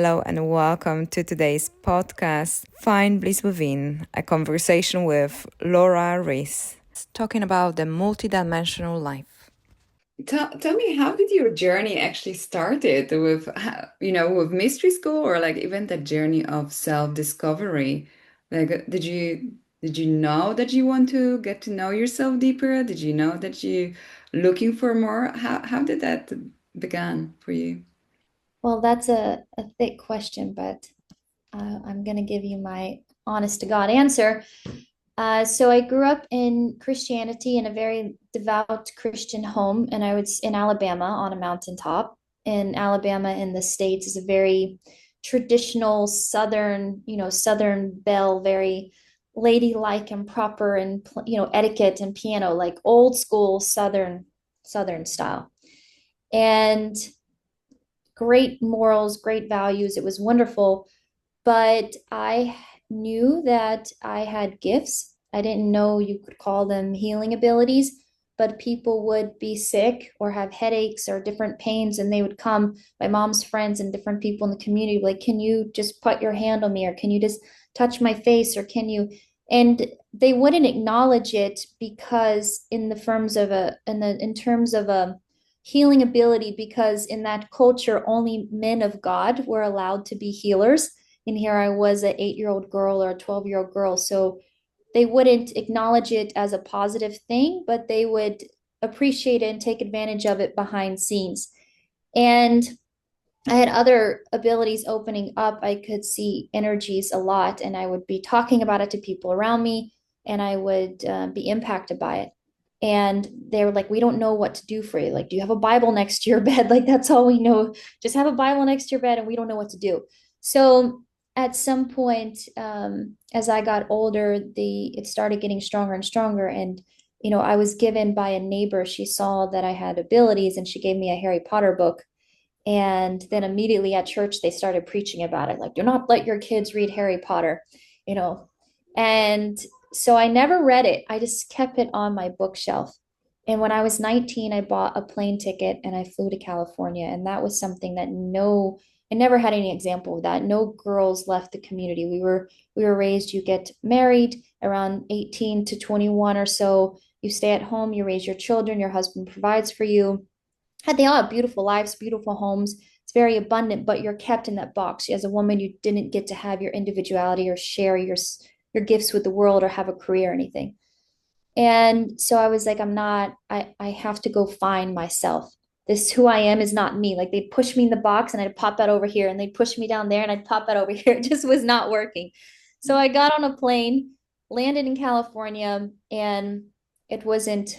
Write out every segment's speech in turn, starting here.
Hello and welcome to today's podcast, Find Bliss Within, a conversation with Laura Reese, talking about the multidimensional life. Tell me, how did your journey actually started with, with mystery school or like even the journey of self-discovery? Like, did you know that you want to get to know yourself deeper? Did you know that you looking for more? How did that begin for you? Well, that's a thick question, but I'm going to give you my honest to God answer. So I grew up in Christianity in a very devout Christian home, and I was in Alabama on a mountaintop. In Alabama in the States is a very traditional Southern, Southern belle, very ladylike and proper and etiquette and piano, like old school Southern style. And great morals, great values. It was wonderful. But I knew that I had gifts. I didn't know you could call them healing abilities, but people would be sick or have headaches or different pains, and they would come, my mom's friends and different people in the community, like, can you just put your hand on me, or can you just touch my face, or can you? And they wouldn't acknowledge it because in terms of a healing ability, because in that culture only men of God were allowed to be healers, and here I was, an 8-year-old girl or a 12-year-old girl. So they wouldn't acknowledge it as a positive thing, but they would appreciate it and take advantage of it behind scenes. And I had other abilities opening up. I could see energies a lot, and I would be talking about it to people around me, and I would be impacted by it. And they were like, "We don't know what to do for you. Like, do you have a Bible next to your bed? Like, that's all we know. Just have a Bible next to your bed, and we don't know what to do." So at some point, as I got older, the it started getting stronger and stronger. And I was given by a neighbor. She saw that I had abilities, and she gave me a Harry Potter book. And then immediately at church, they started preaching about it. Like, do not let your kids read Harry Potter, you know. And so I never read it. I just kept it on my bookshelf. And when I was 19, I bought a plane ticket and I flew to California. And that was something that I never had any example of that. No girls left the community. We were raised, you get married around 18 to 21 or so. You stay at home, you raise your children, your husband provides for you. They all have beautiful lives, beautiful homes. It's very abundant, but you're kept in that box. As a woman, you didn't get to have your individuality or share your gifts with the world or have a career or anything. And so I was like, I have to go find myself. This who I am is not me. Like, they'd push me in the box and I'd pop out over here, and they'd push me down there and I'd pop out over here. It just was not working. So I got on a plane, landed in California, and it wasn't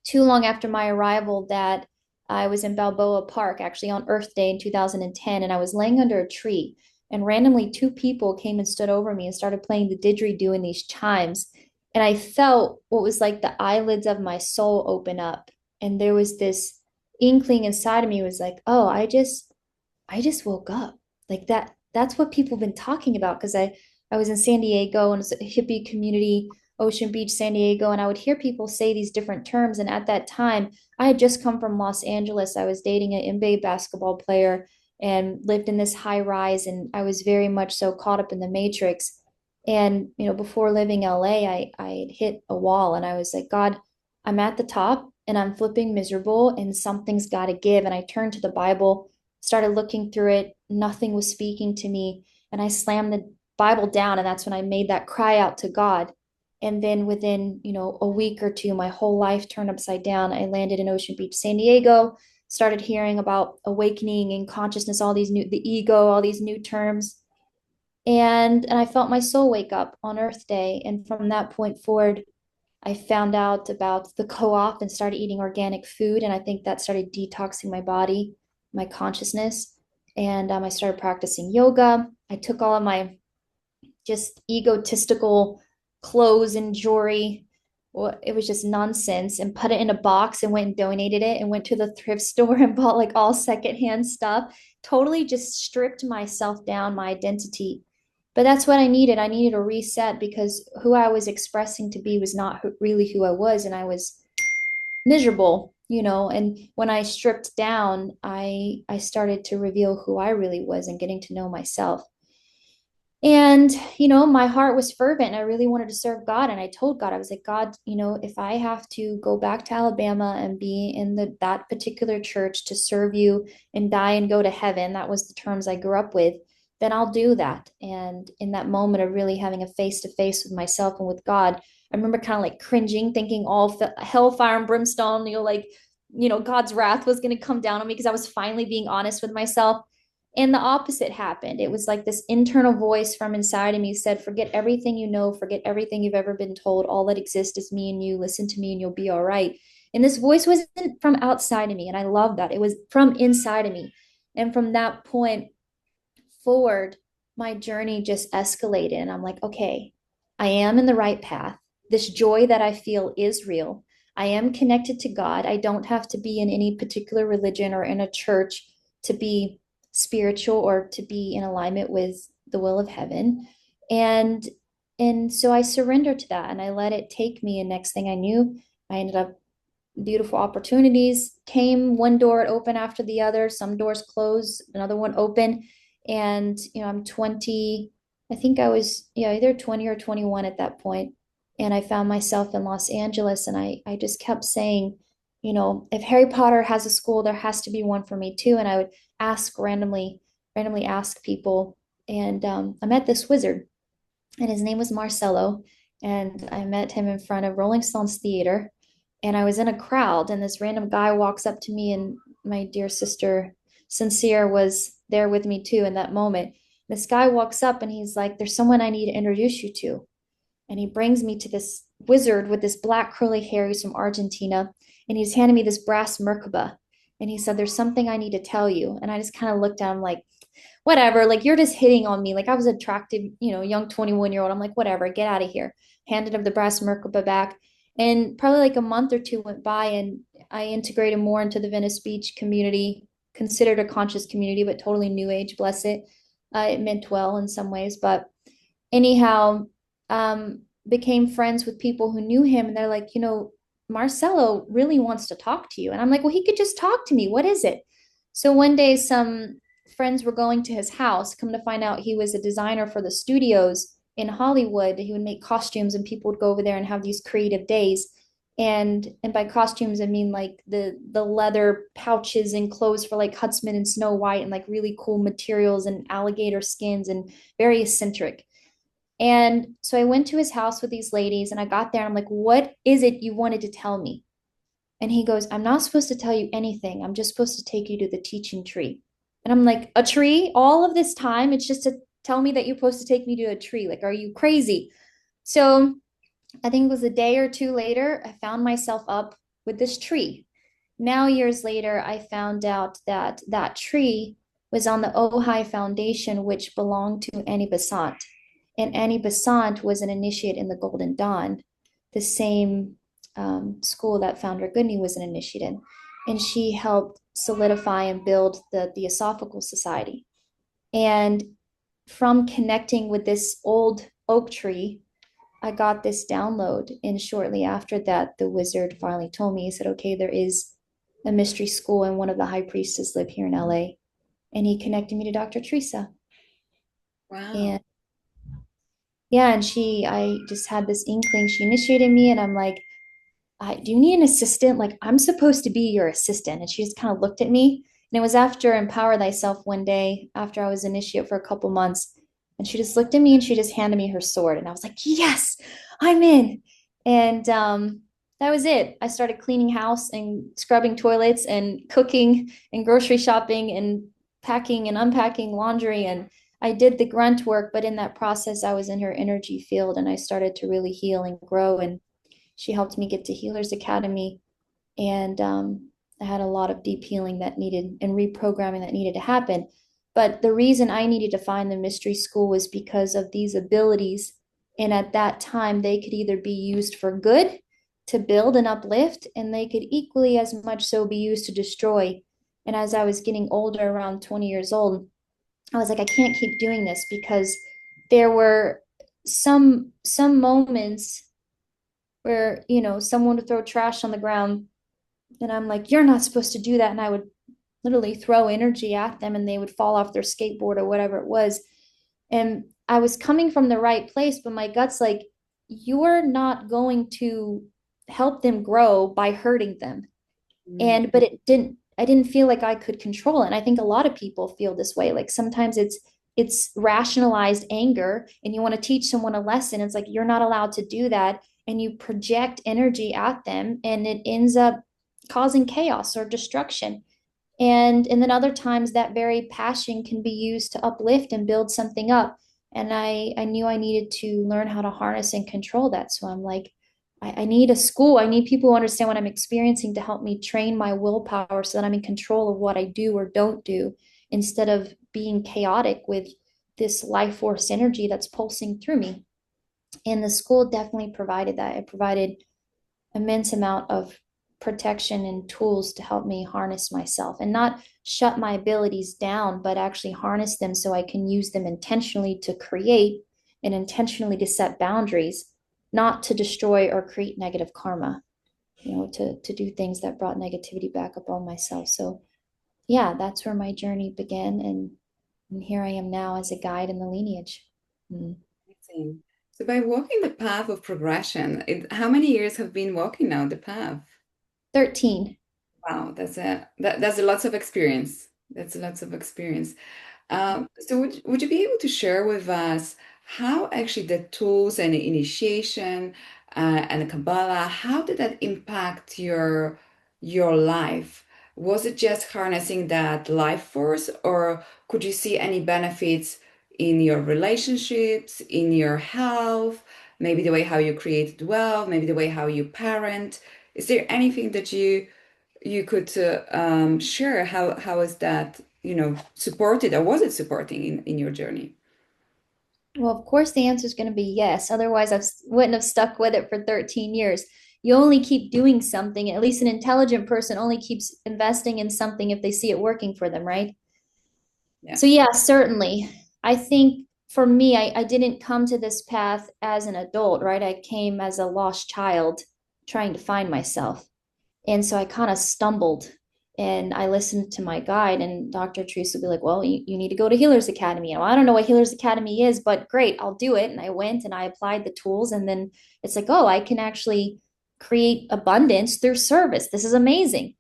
too long after my arrival that I was in Balboa Park, actually on Earth Day in 2010, and I was laying under a tree. And randomly, two people came and stood over me and started playing the didgeridoo in these chimes. And I felt what was like the eyelids of my soul open up. And there was this inkling inside of me, was like, oh, I just woke up. Like that's what people have been talking about. Because I was in San Diego, and it's a hippie community, Ocean Beach, San Diego, and I would hear people say these different terms. And at that time, I had just come from Los Angeles. I was dating an NBA basketball player and lived in this high rise, and I was very much so caught up in the matrix. And before leaving LA, I had hit a wall, and I was like, God, I'm at the top and I'm flipping miserable, and something's got to give. And I turned to the Bible, started looking through it. Nothing was speaking to me. And I slammed the Bible down. And that's when I made that cry out to God. And then within, a week or two, my whole life turned upside down. I landed in Ocean Beach, San Diego, started hearing about awakening and consciousness, the ego, all these new terms. And I felt my soul wake up on Earth Day. And from that point forward, I found out about the co-op and started eating organic food. And I think that started detoxing my body, my consciousness. And I started practicing yoga. I took all of my just egotistical clothes and jewelry. Well, it was just nonsense, and put it in a box and went and donated it, and went to the thrift store and bought like all secondhand stuff. Totally just stripped myself down, my identity. But that's what I needed. I needed a reset because who I was expressing to be was not really who I was. And I was miserable. And when I stripped down, I started to reveal who I really was and getting to know myself. And, my heart was fervent and I really wanted to serve God. And I told God, I was like, God, if I have to go back to Alabama and be in that particular church to serve you and die and go to heaven, that was the terms I grew up with, then I'll do that. And in that moment of really having a face to face with myself and with God, I remember kind of like cringing, thinking all hellfire and brimstone, God's wrath was going to come down on me because I was finally being honest with myself. And the opposite happened. It was like this internal voice from inside of me said, forget everything you know, forget everything you've ever been told. All that exists is me and you. Listen to me and you'll be all right. And this voice wasn't from outside of me. And I love that. It was from inside of me. And from that point forward, my journey just escalated. And I'm like, okay, I am in the right path. This joy that I feel is real. I am connected to God. I don't have to be in any particular religion or in a church to be spiritual or to be in alignment with the will of heaven. And so I surrendered to that and I let it take me. And next thing I knew, I ended up beautiful opportunities came, one door open after the other, some doors closed, another one open. And I'm 20, I think I was, yeah, either 20 or 21 at that point. And I found myself in Los Angeles and I just kept saying, if Harry Potter has a school, there has to be one for me too. And I would ask randomly ask people. And I met this wizard and his name was Marcelo. And I met him in front of Rolling Stones Theater. And I was in a crowd, and this random guy walks up to me, and my dear sister Sincere was there with me too in that moment. This guy walks up and he's like, there's someone I need to introduce you to. And he brings me to this wizard with this black curly hair. He's from Argentina. And he's handing me this brass Merkaba. And he said, there's something I need to tell you. And I just kind of looked at him like, whatever, like you're just hitting on me. Like I was attractive, young 21-year-old. I'm like, whatever, get out of here. Handed him the brass Merkaba back. And probably like a month or two went by and I integrated more into the Venice Beach community, considered a conscious community, but totally new age, bless it. It meant well in some ways. But anyhow, became friends with people who knew him. And they're like, Marcelo really wants to talk to you. And I'm like, well, he could just talk to me. What is it? So one day, some friends were going to his house. Come to find out, he was a designer for the studios in Hollywood. He would make costumes, and people would go over there and have these creative days. And by costumes, I mean like the leather pouches and clothes for like Huntsman and Snow White, and like really cool materials and alligator skins and very eccentric. And so I went to his house with these ladies, and I got there and I'm like, what is it you wanted to tell me? And he goes, I'm not supposed to tell you anything. I'm just supposed to take you to the teaching tree. And I'm like, a tree? All of this time? It's just to tell me that you're supposed to take me to a tree. Like, are you crazy? So I think it was a day or two later, I found myself up with this tree. Now, years later, I found out that that tree was on the Ojai Foundation, which belonged to Annie Besant. And Annie Besant was an initiate in the Golden Dawn, the same school that Founder Goodney was an initiate in. And she helped solidify and build the Theosophical Society. And from connecting with this old oak tree, I got this download. And shortly after that, the wizard finally told me, he said, okay, there is a mystery school and one of the high priestesses live here in LA. And he connected me to Dr. Teresa. Wow. And yeah, and I just had this inkling. She initiated me, and I'm like, do you need an assistant? Like, I'm supposed to be your assistant. And she just kind of looked at me. And it was after Empower Thyself one day, after I was initiate for a couple months. And she just looked at me and she just handed me her sword. And I was like, yes, I'm in. And that was it. I started cleaning house and scrubbing toilets and cooking and grocery shopping and packing and unpacking laundry. And I did the grunt work, but in that process, I was in her energy field and I started to really heal and grow. And she helped me get to Healers Academy. And I had a lot of deep healing that needed and reprogramming that needed to happen. But the reason I needed to find the mystery school was because of these abilities. And at that time, they could either be used for good to build and uplift, and they could equally as much so be used to destroy. And as I was getting older, around 20 years old, I was like, I can't keep doing this because there were some moments where, someone would throw trash on the ground And I'm like, you're not supposed to do that. And I would literally throw energy at them and they would fall off their skateboard or whatever it was. And I was coming from the right place, but my gut's like, you're not going to help them grow by hurting them. Mm. And but I didn't feel like I could control it. And I think a lot of people feel this way. Like sometimes it's rationalized anger and you want to teach someone a lesson. It's like you're not allowed to do that. And you project energy at them and it ends up causing chaos or destruction. And then other times that very passion can be used to uplift and build something up. And I knew I needed to learn how to harness and control that. So I'm like, I need a school. I need people who understand what I'm experiencing to help me train my willpower so that I'm in control of what I do or don't do instead of being chaotic with this life force energy that's pulsing through me. And the school definitely provided that. It provided immense amount of protection and tools to help me harness myself and not shut my abilities down, but actually harness them so I can use them intentionally to create and intentionally to set boundaries, not to destroy or create negative karma, to do things that brought negativity back up on myself. So yeah, that's where my journey began. And here I am now as a guide in the lineage. Mm. Amazing. So by walking the path of progression, how many years have been walking now the path? 13. Wow, that's a lots of experience. That's lots of experience. So would you be able to share with us how actually the tools and the initiation and the Kabbalah, how did that impact your life? Was it just harnessing that life force, or could you see any benefits in your relationships, in your health, maybe the way how you created wealth, maybe the way how you parent? Is there anything that you could share how is that supported or was it supporting in your journey? Well, of course, the answer is going to be yes. Otherwise, wouldn't have stuck with it for 13 years. You only keep doing something, at least an intelligent person only keeps investing in something if they see it working for them, right? Yeah. So, yeah, certainly. I think for me, I didn't come to this path as an adult, right? I came as a lost child trying to find myself. And so I kind of stumbled and I listened to my guide, and Dr. Teresa would be like, well, you need to go to Healers Academy. And I don't know what Healers Academy is, but great, I'll do it. And I went and I applied the tools. And then it's like, oh, I can actually create abundance through service. This is amazing.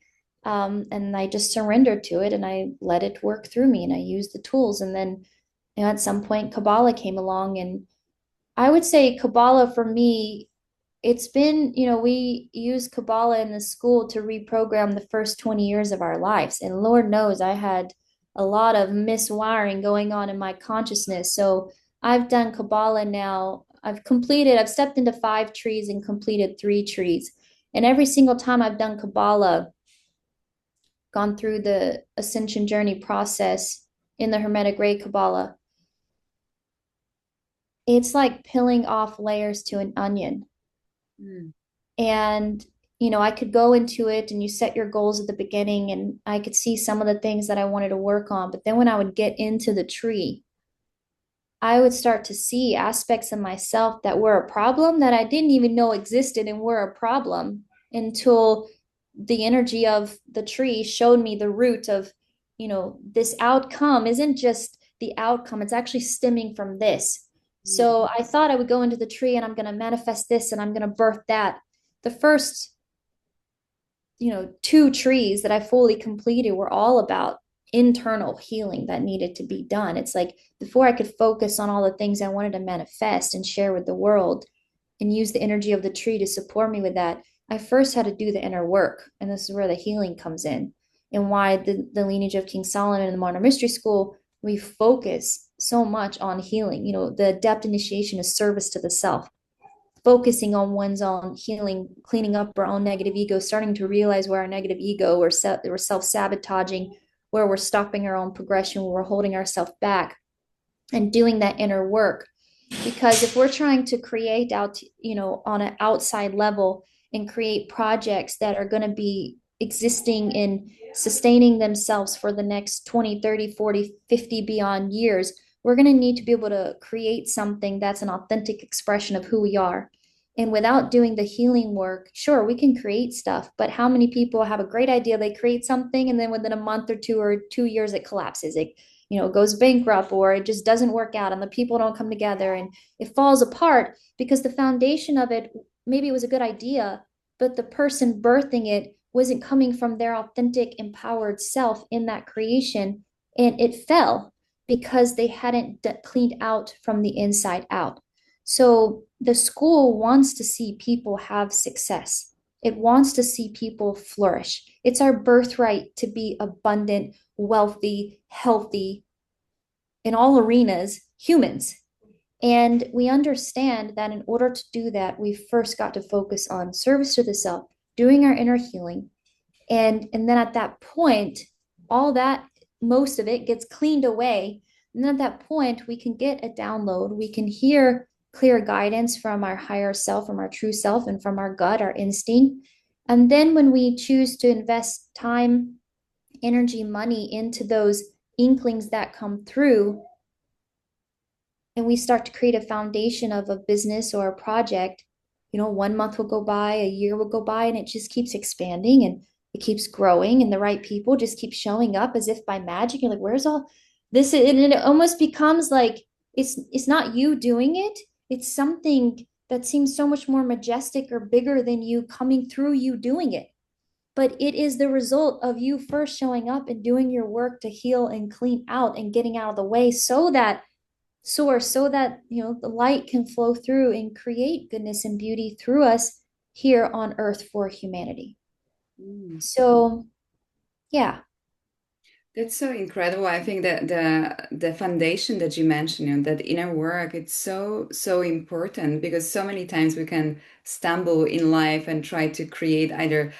And I just surrendered to it and I let it work through me and I used the tools. And then at some point, Kabbalah came along. And I would say Kabbalah for me, it's been, we use Kabbalah in the school to reprogram the first 20 years of our lives. And Lord knows I had a lot of miswiring going on in my consciousness. So I've done Kabbalah now. I've stepped into 5 trees and completed 3 trees. And every single time I've done Kabbalah, gone through the ascension journey process in the Hermetic Ray Kabbalah, it's like peeling off layers to an onion. Mm. And I could go into it and you set your goals at the beginning and I could see some of the things that I wanted to work on, but then when I would get into the tree, I would start to see aspects of myself that were a problem that I didn't even know existed and were a problem until the energy of the tree showed me the root of, this outcome isn't just the outcome, it's actually stemming from this. Mm. So I thought I would go into the tree and I'm going to manifest this and I'm going to birth that. The first 2 trees that I fully completed were all about internal healing that needed to be done. It's like before I could focus on all the things I wanted to manifest and share with the world and use the energy of the tree to support me with that, I first had to do the inner work. And this is where the healing comes in and why the lineage of King Solomon and the Modern Mystery School, we focus so much on healing. The adept initiation is service to the self, focusing on one's own healing, cleaning up our own negative ego, starting to realize where our negative ego or we're self-sabotaging, where we're stopping our own progression, where we're holding ourselves back, and doing that inner work. Because if we're trying to create out, on an outside level and create projects that are going to be existing and sustaining themselves for the next 20, 30, 40, 50 beyond years, we're going to need to be able to create something that's an authentic expression of who we are. And without doing the healing work, sure, we can create stuff, but how many people have a great idea, they create something, and then within a month or two or 2 years, it collapses. It goes bankrupt, or it just doesn't work out, and the people don't come together, and it falls apart because the foundation of it, maybe it was a good idea, but the person birthing it wasn't coming from their authentic, empowered self in that creation, and it fell because they hadn't cleaned out from the inside out. So the school wants to see people have success. It wants to see people flourish. It's our birthright to be abundant, wealthy, healthy in all arenas, humans. And we understand that in order to do that, we first got to focus on service to the self, doing our inner healing. And then at that point, all that, most of it gets cleaned away. And then at that point, we can get a download. We can hear clear guidance from our higher self, from our true self, and from our gut, our instinct. And then when we choose to invest time, energy, money into those inklings that come through, and we start to create a foundation of a business or a project, 1 month will go by, a year will go by, and it just keeps expanding and it keeps growing, and the right people just keep showing up as if by magic. You're like, where's all this? And it almost becomes like it's not you doing it. It's something that seems so much more majestic or bigger than you coming through you doing it. But it is the result of you first showing up and doing your work to heal and clean out and getting out of the way so that source, so that the light can flow through and create goodness and beauty through us here on earth for humanity. So yeah. That's so incredible. I think that the foundation that you mentioned, that inner work, it's so important because so many times we can stumble in life and try to create either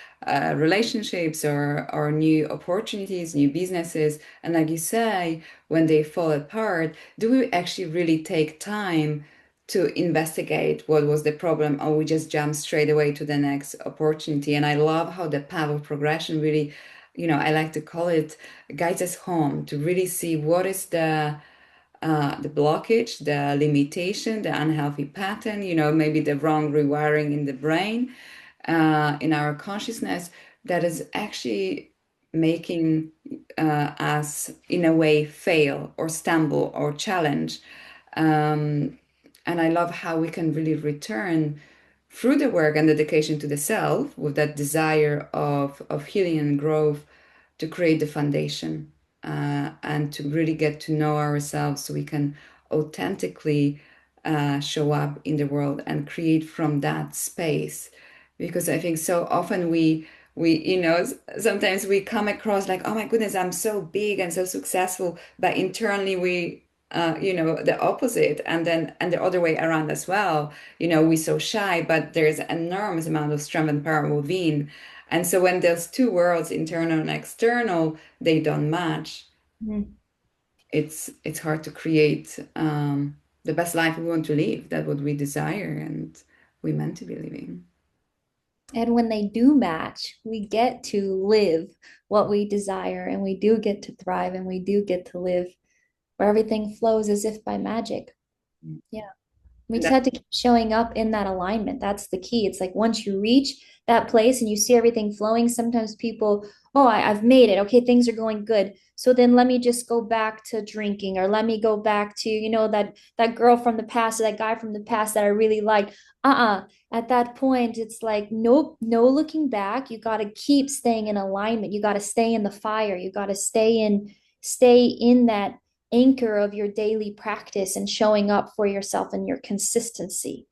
relationships or new opportunities, new businesses. And like you say, when they fall apart, do we actually really take time to investigate what was the problem, or we just jump straight away to the next opportunity? And I love how the path of progression really, I like to call it, guides us home to really see what is the blockage, the limitation, the unhealthy pattern, maybe the wrong rewiring in the brain, in our consciousness that is actually making us in a way fail or stumble or challenge. And I love how we can really return through the work and dedication to the self with that desire of healing and growth to create the foundation, and to really get to know ourselves so we can authentically show up in the world and create from that space. Because I think so often sometimes we come across like, oh my goodness, I'm so big and so successful, but internally the opposite, and the other way around as well. We're so shy, but there's an enormous amount of strength and power within. And so when those two worlds, internal and external, they don't match, Mm. it's hard to create the best life we want to live, that what we desire and we meant to be living. And when they do match, we get to live what we desire, and we do get to thrive, and we do get to live where everything flows as if by magic. Yeah. We And just that, had to keep showing up in that alignment. That's the key. It's like once you reach that place and you see everything flowing, sometimes people, oh, I've made it. Okay, things are going good. So then let me just go back to drinking, or let me go back to, that girl from the past, or that guy from the past that I really liked. At that point, it's like, nope, no looking back. You got to keep staying in alignment. You got to stay in the fire. You got to stay in that anchor of your daily practice and showing up for yourself and your consistency,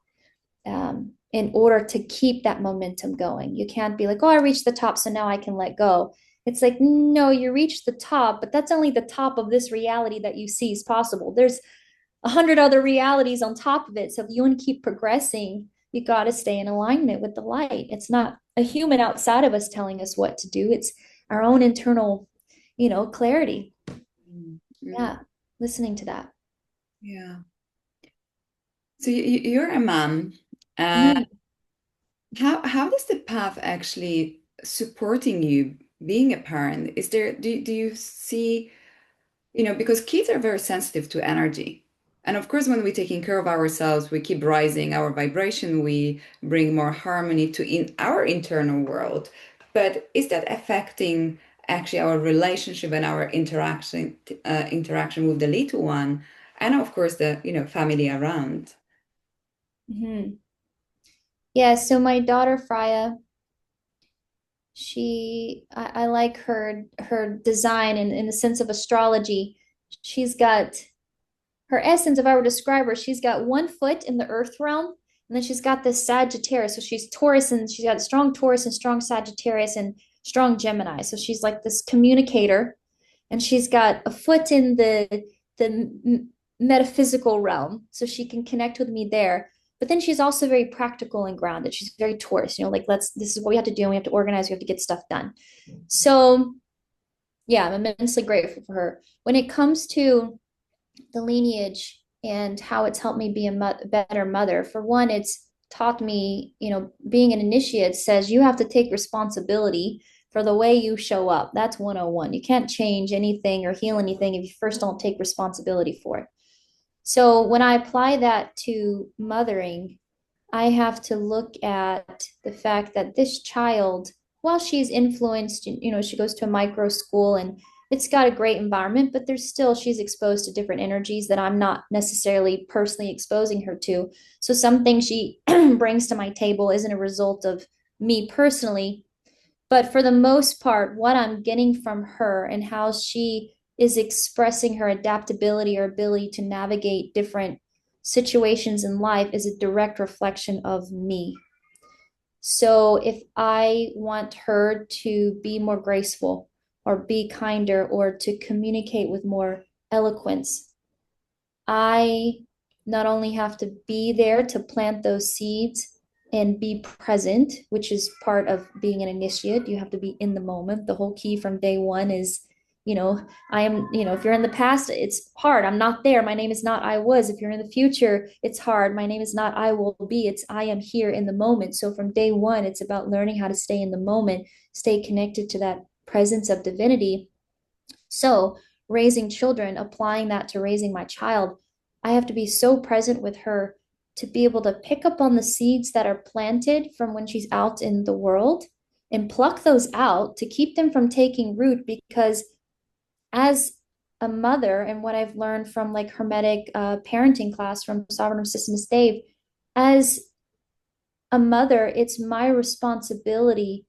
in order to keep that momentum going. You can't be like, oh, I reached the top, so now I can let go. It's like, no, you reached the top, but that's only the top of this reality that you see is possible. There's 100 other realities on top of it. So if you want to keep progressing, you got to stay in alignment with the light. It's not a human outside of us telling us what to do. It's our own internal, clarity. mm, Yeah, listening to that. yeah. So you're a mom. Uh, Mhm. how does the path actually supporting you being a parent? Do you see, because kids are very sensitive to energy. And of course, when we're taking care of ourselves, we keep rising our vibration, we bring more harmony to in our internal world. But is that affecting actually our relationship and our interaction with the little one, and of course the family around? Mhm. Yeah, so my daughter Freya, I like her design in the sense of astrology. She's got her essence, if I were to describe her, she's got one foot in the earth realm, and then she's got this Sagittarius. So she's Taurus, and she's got strong Taurus and strong Sagittarius and strong Gemini. So she's like this communicator, and she's got a foot in the metaphysical realm, so she can connect with me there. But then she's also very practical and grounded. She's very Taurus, like this is what we have to do, and we have to organize, we have to get stuff done. So yeah, I'm immensely grateful for her. When it comes to the lineage and how it's helped me be a better mother. For one, it's taught me, being an initiate says you have to take responsibility for the way you show up. That's 101. You can't change anything or heal anything if you first don't take responsibility for it. So when I apply that to mothering, I have to look at the fact that this child, while she's influenced, she goes to a micro school and it's got a great environment, but she's exposed to different energies that I'm not necessarily personally exposing her to. So some things she brings to my table isn't a result of me personally, but for the most part, what I'm getting from her and how she is expressing her adaptability or ability to navigate different situations in life is a direct reflection of me. So if I want her to be more graceful or be kinder or to communicate with more eloquence, I not only have to be there to plant those seeds and be present, which is part of being an initiate. You have to be in the moment. The whole key from day one is, I am, if you're in the past, it's hard. I'm not there. My name is not I was. If you're in the future, it's hard. My name is not I will be. It's I am here in the moment. So from day one, it's about learning how to stay in the moment, stay connected to that presence of divinity. So raising children, applying that to raising my child, I have to be so present with her to be able to pick up on the seeds that are planted from when she's out in the world and pluck those out to keep them from taking root. Because as a mother, and what I've learned from like Hermetic parenting class from Sovereign of Systems Dave, as a mother, it's my responsibility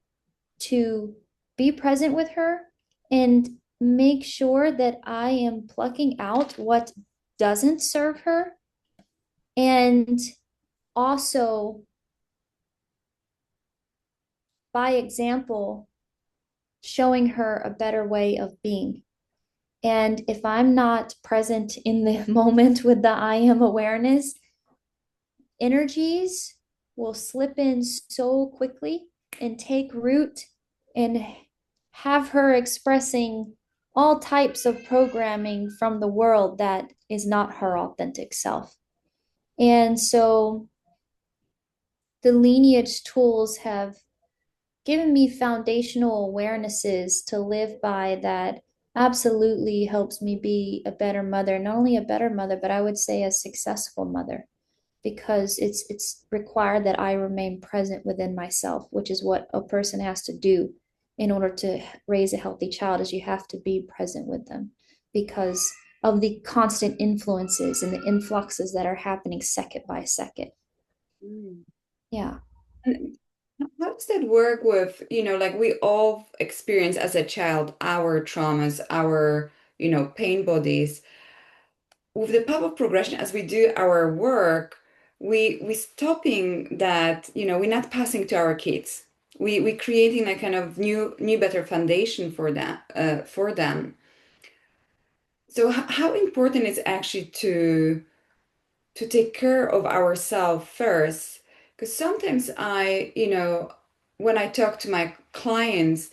to be present with her and make sure that I am plucking out what doesn't serve her, and also by example showing her a better way of being. And if I'm not present in the moment with the I am awareness, energies will slip in so quickly and take root and have her expressing all types of programming from the world that is not her authentic self. And so the lineage tools have given me foundational awarenesses to live by that absolutely helps me be a better mother, not only a better mother, but I would say a successful mother, because it's required that I remain present within myself, which is what a person has to do in order to raise a healthy child, is you have to be present with them because of the constant influences and the influxes that are happening second by second. Mm. Yeah. And how does that work with, like we all experience as a child our traumas, our, pain bodies. With the power of progression, as we do our work, we stopping that, we're not passing to our kids. We creating a kind of new better foundation for that for them. So how important is actually to take care of ourselves first? Because sometimes when I talk to my clients,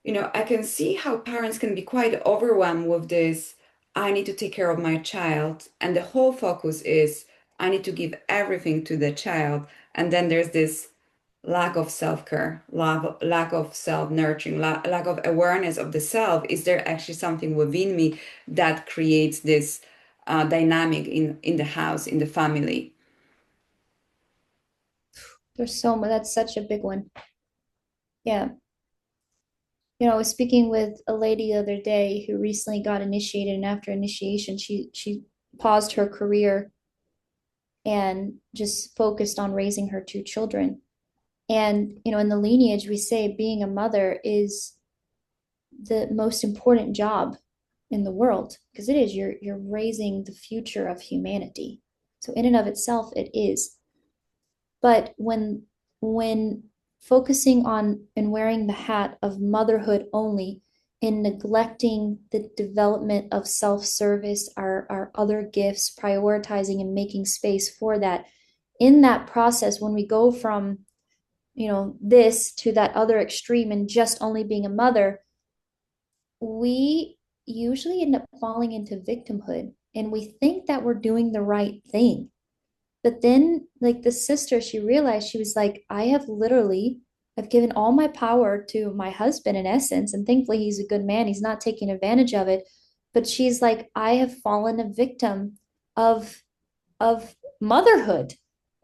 I can see how parents can be quite overwhelmed with this. I need to take care of my child. And the whole focus is I need to give everything to the child. And then there's this lack of self-care, lack of self-nurturing, lack of awareness of the self. Is there actually something within me that creates this dynamic in the house, in the family? There's so much. That's such a big one. Yeah. You know, I was speaking with a lady the other day who recently got initiated, and after initiation, she paused her career and just focused on raising her two children. And, you know, in the lineage, we say being a mother is the most important job in the world because it is. You're raising the future of humanity. So in and of itself, it is. But when focusing on and wearing the hat of motherhood only and neglecting the development of self-service, our other gifts, prioritizing and making space for that, in that process, when we go from, you know, this to that other extreme and just only being a mother, we usually end up falling into victimhood and we think that we're doing the right thing. But then, like the sister, she realized, she was like, I've given all my power to my husband in essence. And thankfully, he's a good man. He's not taking advantage of it. But she's like, I have fallen a victim of, of motherhood.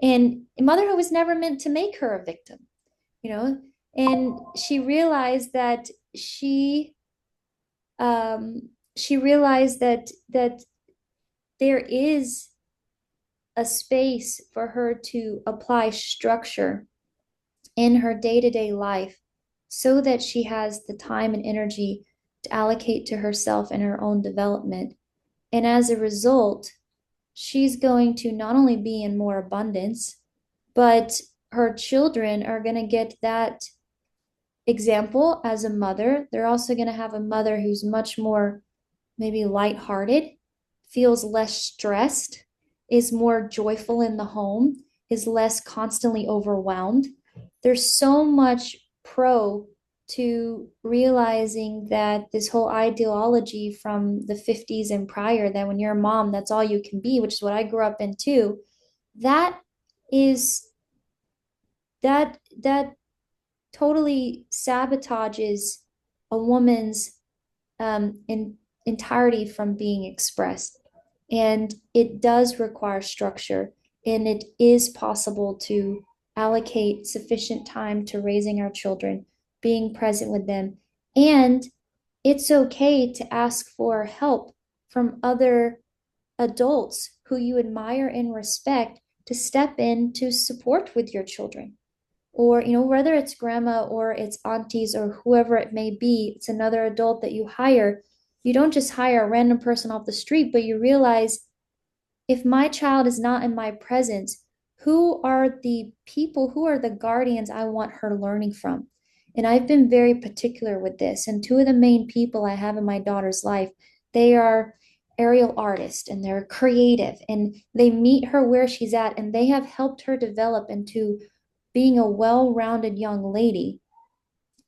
And motherhood was never meant to make her a victim, you know? And she realized that there is a space for her to apply structure in her day-to-day life so that she has the time and energy to allocate to herself and her own development. And as a result, she's going to not only be in more abundance, but her children are going to get that example as a mother. They're also going to have a mother who's much more maybe lighthearted, feels less stressed, is more joyful in the home, is less constantly overwhelmed. There's so much pro to realizing that this whole ideology from the 50s and prior, that when you're a mom, that's all you can be, which is what I grew up in too, that is that totally sabotages a woman's in entirety from being expressed. And it does require structure, and it is possible to allocate sufficient time to raising our children, being present with them. And it's okay to ask for help from other adults who you admire and respect to step in to support with your children, or you know, whether it's grandma or it's aunties or whoever it may be, it's another adult that you hire. You don't just hire a random person off the street, but you realize, if my child is not in my presence, who are the people, who are the guardians I want her learning from? And I've been very particular with this. And two of the main people I have in my daughter's life, they are aerial artists and they're creative and they meet her where she's at, and they have helped her develop into being a well-rounded young lady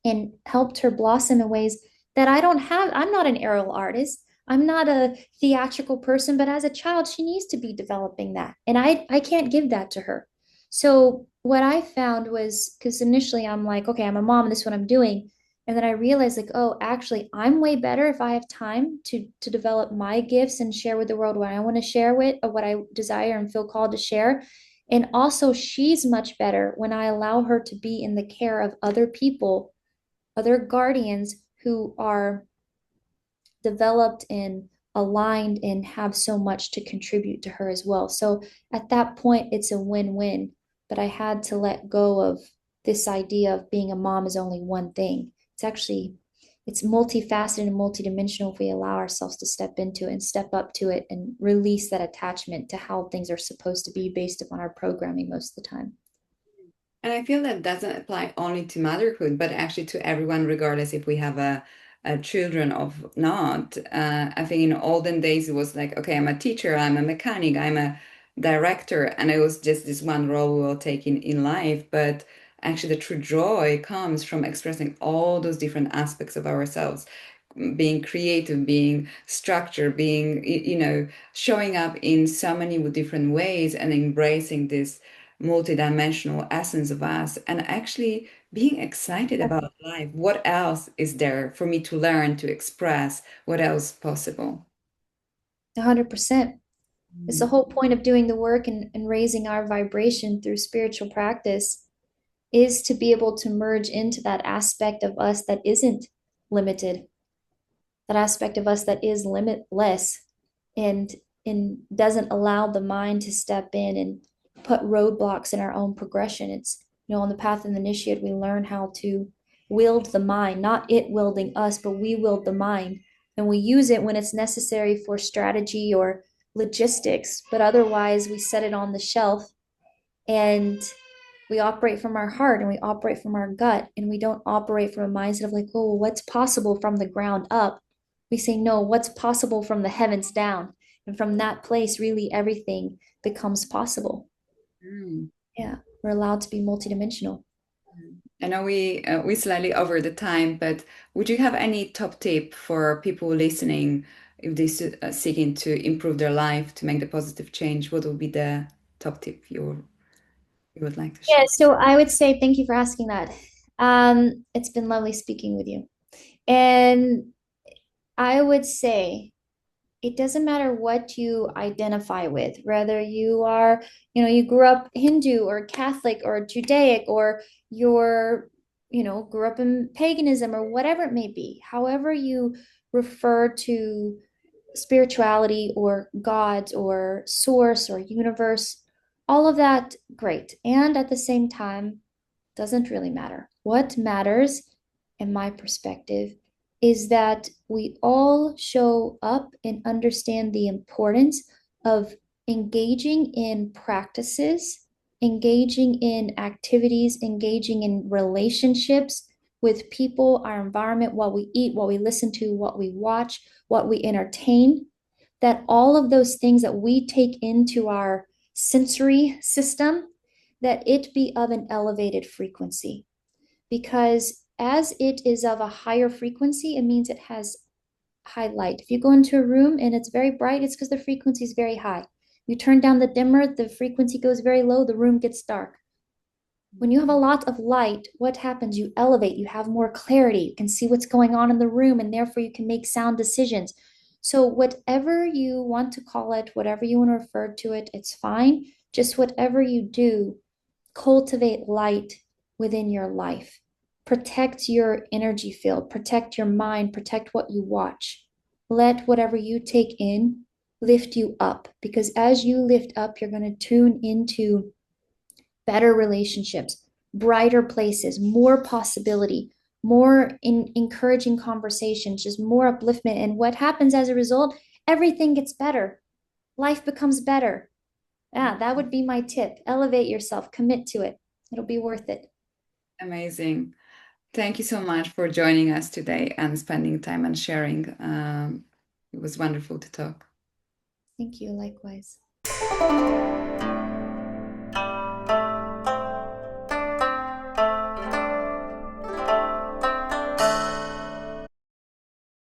and helped her blossom in ways that I don't have. I'm not an aerial artist. I'm not a theatrical person, but as a child, she needs to be developing that. And I can't give that to her. So what I found was, because initially I'm like, okay, I'm a mom, this is what I'm doing. And then I realized like, oh, actually, I'm way better if I have time to develop my gifts and share with the world what I want to share with, or what I desire and feel called to share. And also, she's much better when I allow her to be in the care of other people, other guardians who are developed and aligned and have so much to contribute to her as well. So at that point, it's a win-win. But I had to let go of this idea of being a mom is only one thing. It's multifaceted and multidimensional if we allow ourselves to step into it and step up to it and release that attachment to how things are supposed to be based upon our programming most of the time. And I feel that doesn't apply only to motherhood, but actually to everyone, regardless if we have a children or not. I think in olden days it was like, okay, I'm a teacher, I'm a mechanic, I'm a director, and it was just this one role we will take in life. But actually, the true joy comes from expressing all those different aspects of ourselves, being creative, being structured, being, showing up in so many different ways and embracing this multidimensional essence of us and actually being excited about life. What else is there for me to learn, to express? What else possible? 100%. It's the whole point of doing the work and raising our vibration through spiritual practice is to be able to merge into that aspect of us that isn't limited, that aspect of us that is limitless and and doesn't allow the mind to step in and put roadblocks in our own progression. It's, on the path of the initiate, we learn how to wield the mind, not it wielding us, but we wield the mind. And we use it when it's necessary for strategy or logistics, but otherwise we set it on the shelf and we operate from our heart and we operate from our gut, and we don't operate from a mindset of like, oh, what's possible from the ground up. We say, no, what's possible from the heavens down. And from that place, really everything becomes possible. Mm. Yeah, we're allowed to be multidimensional. I know we slightly over the time, but would you have any top tip for people listening if they seeking to improve their life, to make the positive change? What would be the top tip you would like to Yeah, share? so I would say thank you for asking that. It's been lovely speaking with you. And I would say it doesn't matter what you identify with, whether you are, you grew up Hindu or Catholic or Judaic, or you're, grew up in paganism or whatever it may be, however you refer to spirituality or gods or source or universe, all of that, great. And at the same time, doesn't really matter. What matters, in my perspective, is that we all show up and understand the importance of engaging in practices, engaging in activities, engaging in relationships with people, our environment, what we eat, what we listen to, what we watch, what we entertain, that all of those things that we take into our sensory system, that it be of an elevated frequency. Because as it is of a higher frequency, it means it has high light. If you go into a room and it's very bright, it's because the frequency is very high. You turn down the dimmer, the frequency goes very low, the room gets dark. When you have a lot of light, what happens? You elevate, you have more clarity, you can see what's going on in the room, and therefore you can make sound decisions. So, whatever you want to call it, whatever you want to refer to it, it's fine. Just whatever you do, cultivate light within your life. Protect your energy field, protect your mind, protect what you watch. Let whatever you take in lift you up, because as you lift up, you're going to tune into better relationships, brighter places, more possibility, more encouraging conversations, just more upliftment. And what happens as a result? Everything gets better. Life becomes better. Yeah, that would be my tip. Elevate yourself, commit to it. It'll be worth it. Amazing. Thank you so much for joining us today and spending time and sharing. It was wonderful to talk. Thank you, likewise.